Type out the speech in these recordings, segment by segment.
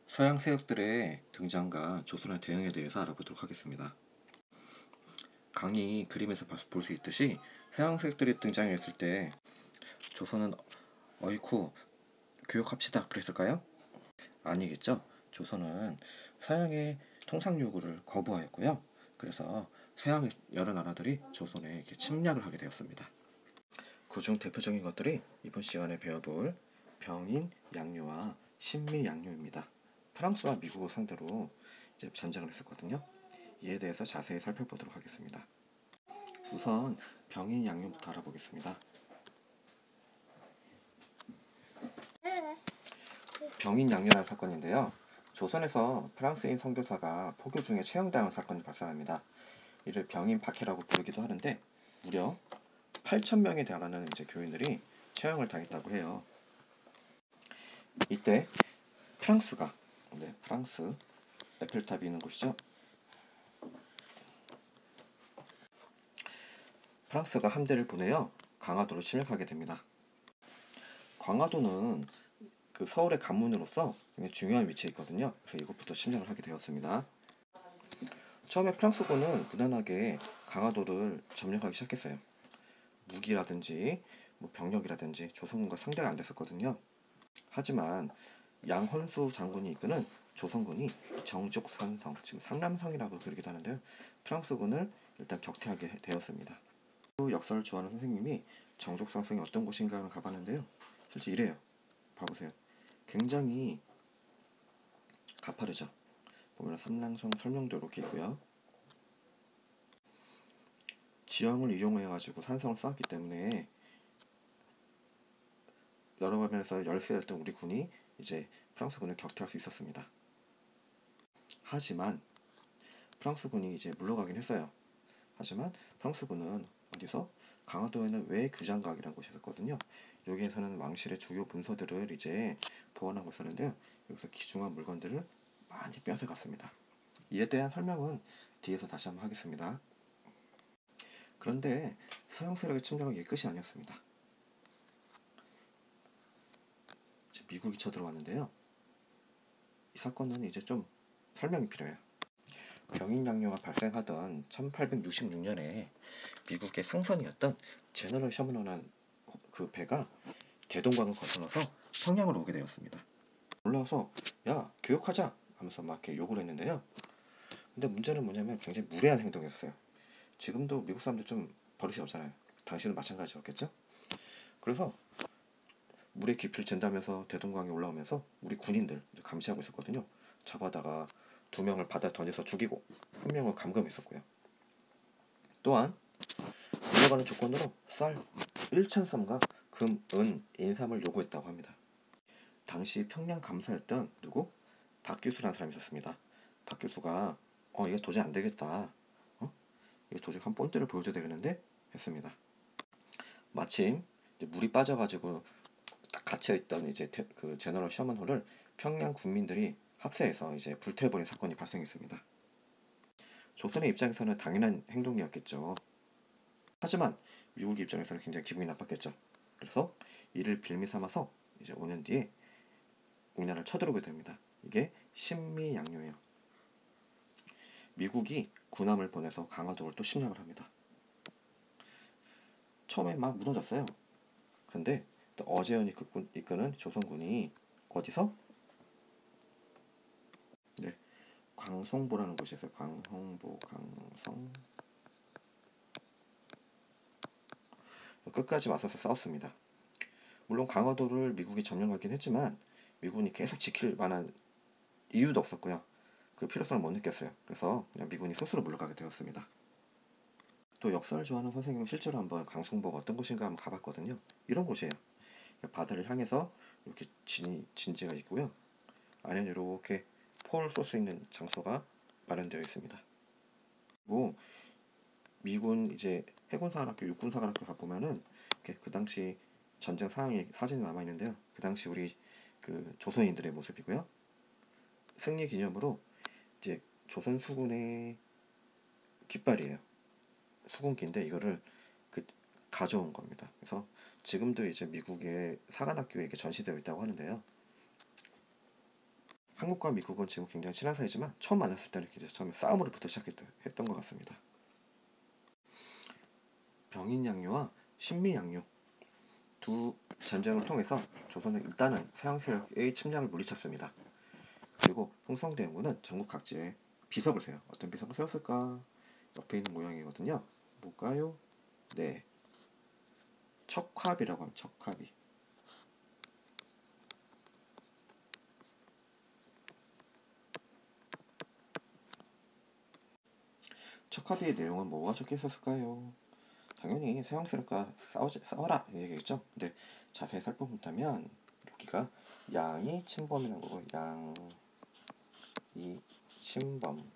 서양 세력들의 등장과 조선의 대응에 대해서 알아보도록 하겠습니다. 강의 그림에서 볼 수 있듯이 서양 세력들이 등장했을 때 조선은 어이쿠 교역합시다 그랬을까요? 아니겠죠. 조선은 서양의 통상 요구를 거부하였고요. 그래서 서양 여러 나라들이 조선에 침략을 하게 되었습니다. 그중 대표적인 것들이 이번 시간에 배워볼 병인 양요와 신미 양요입니다. 프랑스와 미국을 상대로 이제 전쟁을 했었거든요. 이에 대해서 자세히 살펴보도록 하겠습니다. 우선 병인 양요부터 알아보겠습니다. 병인 양요라는 사건인데요. 조선에서 프랑스인 선교사가 포교 중에 채용당한 사건이 발생합니다. 이를 병인 박해라고 부르기도 하는데 무려 8,000명에 달하는 이제 교인들이 채용을 당했다고 해요. 이때 프랑스가 프랑스 에펠탑이 있는 곳이죠. 프랑스가 함대를 보내어 강화도를 침략하게 됩니다. 강화도는 그 서울의 관문으로서 굉장히 중요한 위치에 있거든요. 그래서 이곳부터 침략을 하게 되었습니다. 처음에 프랑스군은 무난하게 강화도를 점령하기 시작했어요. 무기라든지 병력이라든지 조선군과 상대가 안 됐었거든요. 하지만 양헌수 장군이 이끄는 조선군이 정족산성, 지금 상남성이라고 부르기도 하는데요. 프랑스군을 일단 격퇴하게 되었습니다. 역사를 좋아하는 선생님이 정족산성이 어떤 곳인가 가봤는데요. 실제 이래요. 봐보세요. 굉장히 가파르죠. 보면 삼랑성 설명도 이렇게 있고요. 지형을 이용해가지고 산성을 쌓았기 때문에 여러 화면에서 열세였던 우리 군이 이제 프랑스군을 격퇴할 수 있었습니다. 하지만 프랑스군이 이제 물러가긴 했어요. 하지만 프랑스군은 어디서 강화도에는 외규장각이라는 곳이 있었거든요. 여기에서는 왕실의 주요 문서들을 이제 보관하고 있었는데요. 여기서 귀중한 물건들을 많이 뺏어갔습니다. 이에 대한 설명은 뒤에서 다시 한번 하겠습니다. 그런데 서양 세력의 침략은 이게 끝이 아니었습니다. 이제 미국이 쳐들어왔는데요. 이 사건은 이제 좀 설명이 필요해요. 병인양요가 발생하던 1866년에 미국의 상선이었던 제너럴 셔먼이라는 그 배가 대동강을 거슬러서 평양으로 오게 되었습니다. 올라와서 야 교역하자 하면서 막 이렇게 요구를 했는데요. 근데 문제는 뭐냐면 굉장히 무례한 행동이었어요. 지금도 미국 사람들 좀 버릇이 없잖아요. 당시는 마찬가지였겠죠. 그래서 물에 깊이를 잰다면서 대동강에 올라오면서 우리 군인들 감시하고 있었거든요. 잡아다가 2명을 바다에 던져서 죽이고 1명을 감금했었고요. 또한 물러가는 조건으로 쌀 1,000섬과 금, 은, 인삼을 요구했다고 합니다. 당시 평양 감사였던 누구? 박규수라는 사람이 있었습니다. 박규수가 이거 도저히 안 되겠다. 이거 도저히 한 본때를 보여줘야 되겠는데? 했습니다. 마침 이제 물이 빠져가지고 딱 갇혀있던 이제 그 제너럴 셔먼호를 평양 국민들이 합세해서 이제 불태워버린 사건이 발생했습니다. 조선의 입장에서는 당연한 행동이었겠죠. 하지만 미국 입장에서는 굉장히 기분이 나빴겠죠. 그래서 이를 빌미 삼아서 이제 5년 뒤에 우리나라를 쳐들어오게 됩니다. 이게 신미양요예요. 미국이 군함을 보내서 강화도를 또 침략을 합니다. 처음에 막 무너졌어요. 그런데 또 어제현이 이끄는 조선군이 어디서? 광성보라는 곳에서 광성보, 광성 끝까지 맞서서 싸웠습니다. 물론 강화도를 미국이 점령하긴 했지만 미군이 계속 지킬 만한 이유도 없었고요. 그 필요성을 못 느꼈어요. 그래서 그냥 미군이 스스로 물러가게 되었습니다. 또 역사를 좋아하는 선생님은 실제로 한번 광성보가 어떤 곳인가 한번 가봤거든요. 이런 곳이에요. 바다를 향해서 이렇게 진지가 있고요. 안에는 이렇게 포를 쏠 수 있는 장소가 마련되어 있습니다. 그리고 미군 이제 해군사관학교, 육군사관학교 가보면은 그 당시 전쟁 상황이 사진이 남아 있는데요. 그 당시 우리 그 조선인들의 모습이고요. 승리 기념으로 이제 조선 수군의 깃발이에요. 수군기인데 이거를 가져온 겁니다. 그래서 지금도 이제 미국의 사관학교에 전시되어 있다고 하는데요. 한국과 미국은 지금 굉장히 친한 사이지만 처음 만났을 때는 이제 처음에 싸움으로부터 시작했던 것 같습니다. 병인양요와 신미양요 두 전쟁을 통해서 조선은 일단은 서양 세력의 침략을 물리쳤습니다. 그리고 흥성대원군은 전국 각지에 비석을 세요. 어떤 비석을 세웠을까? 옆에 있는 모양이거든요. 뭘까요? 네, 척화비라고 하면 척화비. 척화비의 내용은 뭐가 적혀 있었을까요? 당연히 서양 세력과 싸워라 이 얘기겠죠. 근데 자세히 살펴본다면 여기가 양이 침범이라는 거고, 양이 침범,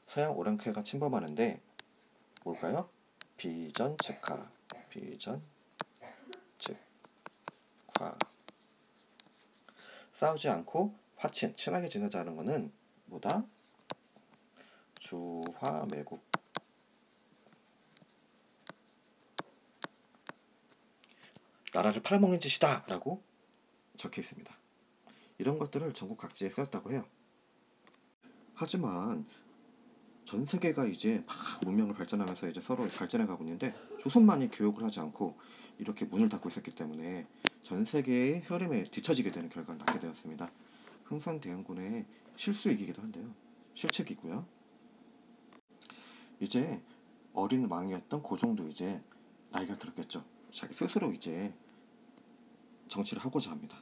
서양 오랑캐가 침범하는데 뭘까요? 비전체카, 비전체카. 싸우지 않고 친하게 지내자는 거는 뭐다? 주화매국. 나라를 팔아먹는 짓이다 라고 적혀 있습니다. 이런 것들을 전국 각지에 쓰였다고 해요. 하지만 전 세계가 이제 막 문명을 발전하면서 이제 서로 발전해 가고 있는데 조선만이 교육을 하지 않고 이렇게 문을 닫고 있었기 때문에 전 세계의 흐름에 뒤처지게 되는 결과를 낳게 되었습니다. 흥선대원군의 실수이기도 한데요. 실책이고요. 이제 어린 왕이었던 고종도 이제 나이가 들었겠죠. 자기 스스로 이제 정치를 하고자 합니다.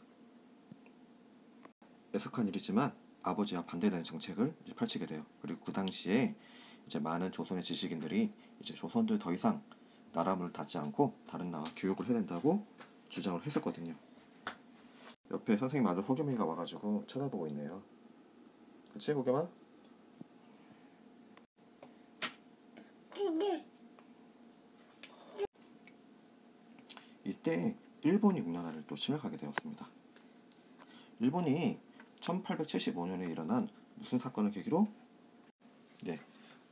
애석한 일이지만 아버지와 반대되는 정책을 이제 펼치게 돼요. 그리고 그 당시에 이제 많은 조선의 지식인들이 이제 조선도 더 이상 나라 문을 닫지 않고 다른 나라 교육을 해야 된다고 주장을 했었거든요. 옆에 선생님 아들 호겸이가 와가지고 쳐다보고 있네요. 그치 호겸아? 이때 일본이 우리나라를 또 침략하게 되었습니다. 일본이 1875년에 일어난 무슨 사건을 계기로? 네,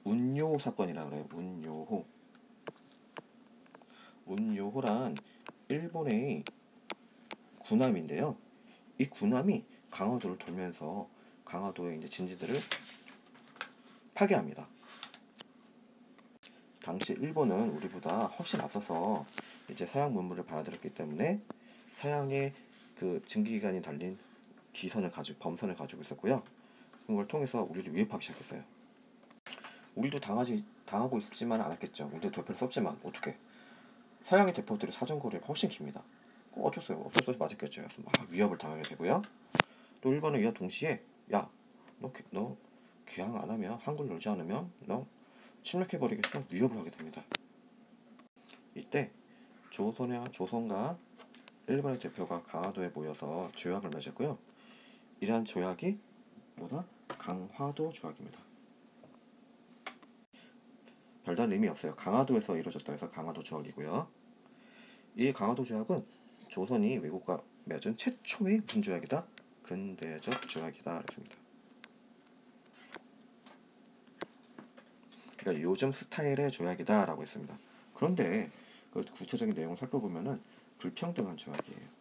운요 사건이라고 그래요. 운요호. 운요호란 일본의 군함인데요. 이 군함이 강화도를 돌면서 강화도의 이제 진지들을 파괴합니다. 당시 일본은 우리보다 훨씬 앞서서 이제 서양 문물을 받아들였기 때문에 서양의 그 증기기관이 달린 범선을 가지고 있었고요. 그걸 통해서 우리를 위협하기 시작했어요. 우리도 당하고 있지만 않았겠죠. 우리도 대표를 썼지만 어떻게? 서양의 대포들이 사정거리가 훨씬 깁니다. 어쩔 수 없이 맞았겠죠. 그래서 막 위협을 당하게 되고요. 또 일본은 이와 동시에 너 개항 안 하면, 한글 놀지 않으면 너 침략해버리겠어, 위협을 하게 됩니다. 이때 조선과 일본의 대표가 강화도에 모여서 조약을 맺었고요. 이러한 조약이 뭐다? 강화도 조약입니다. 별다른 의미 없어요. 강화도에서 이루어졌다 해서 강화도 조약이고요. 이 강화도 조약은 조선이 외국과 맺은 최초의 무슨 조약이다? 근대적 조약이다 그랬습니다. 그러니까 요즘 스타일의 조약이다 라고 했습니다. 그런데 그 구체적인 내용을 살펴보면은 불평등한 조약이에요.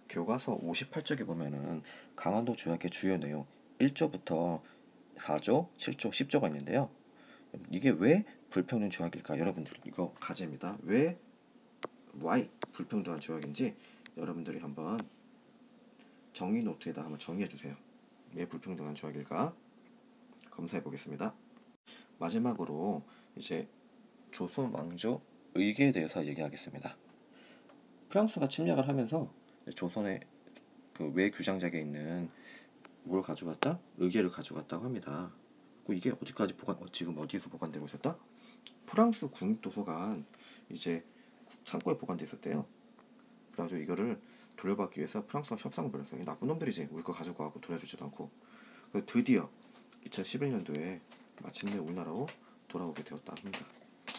교과서 58쪽에 보면은 강화도 조약의 주요 내용 1조부터 4조, 7조, 10조가 있는데요. 이게 왜 불평등 조약일까? 여러분들 이거 과제입니다. why 불평등한 조약인지 여러분들이 한번 정의 노트에다 한번 정의해 주세요. 왜 불평등한 조약일까? 검사해 보겠습니다. 마지막으로 이제 조선 왕조 의계에 대해서 얘기하겠습니다. 프랑스가 침략을 하면서 조선의 그 외규장작에 있는 뭘 가져갔다? 의계를 가져갔다고 합니다. 이게 어디까지 지금 어디서 보관되고 있었다? 프랑스 국립도서관 이제 창고에 보관돼 있었대요. 그래가지고 이거를 돌려받기 위해서 프랑스가 협상을 벌였어요. 나쁜 놈들이지, 우리 거 가지고 가고 돌려주지도 않고. 그래서 드디어 2011년도에 마침내 우리나라로 돌아오게 되었다 합니다.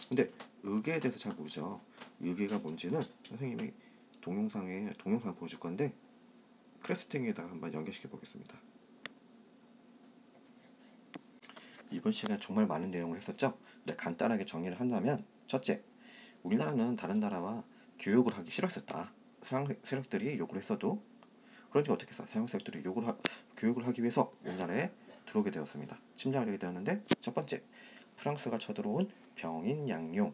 근데 의계에 대해서 잘 모르죠. 의계가 뭔지는 선생님이 동영상 보여줄 건데 크레스팅에다가 한번 연결시켜 보겠습니다. 이번 시간에 정말 많은 내용을 했었죠. 근데 간단하게 정리를 한다면, 첫째, 우리나라는 다른 나라와 교역을 하기 싫었었다. 서양 세력들이 요구를 했어도, 그러니까 어떻게 했어? 서양 세력들이 교육을 하기 위해서 우리나라에 들어오게 되었습니다. 침략을 하게 되었는데, 첫 번째 프랑스가 쳐들어온 병인 양용,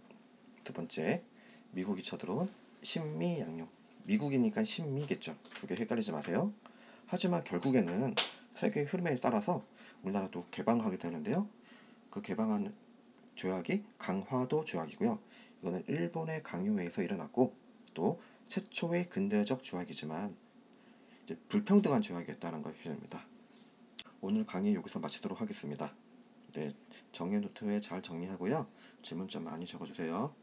두 번째 미국이 쳐들어온 신미 양용. 미국이니까 신미겠죠. 두 개 헷갈리지 마세요. 하지만 결국에는 세계의 흐름에 따라서 우리나라도 개방하게 되는데요. 그 개방한 조약이 강화도 조약이고요. 이거는 일본의 강요에서 일어났고, 또 최초의 근대적 조약이지만 이제 불평등한 조약이었다는 것입니다. 오늘 강의 여기서 마치도록 하겠습니다. 네, 정리 노트에 잘 정리하고요. 질문 좀 많이 적어주세요.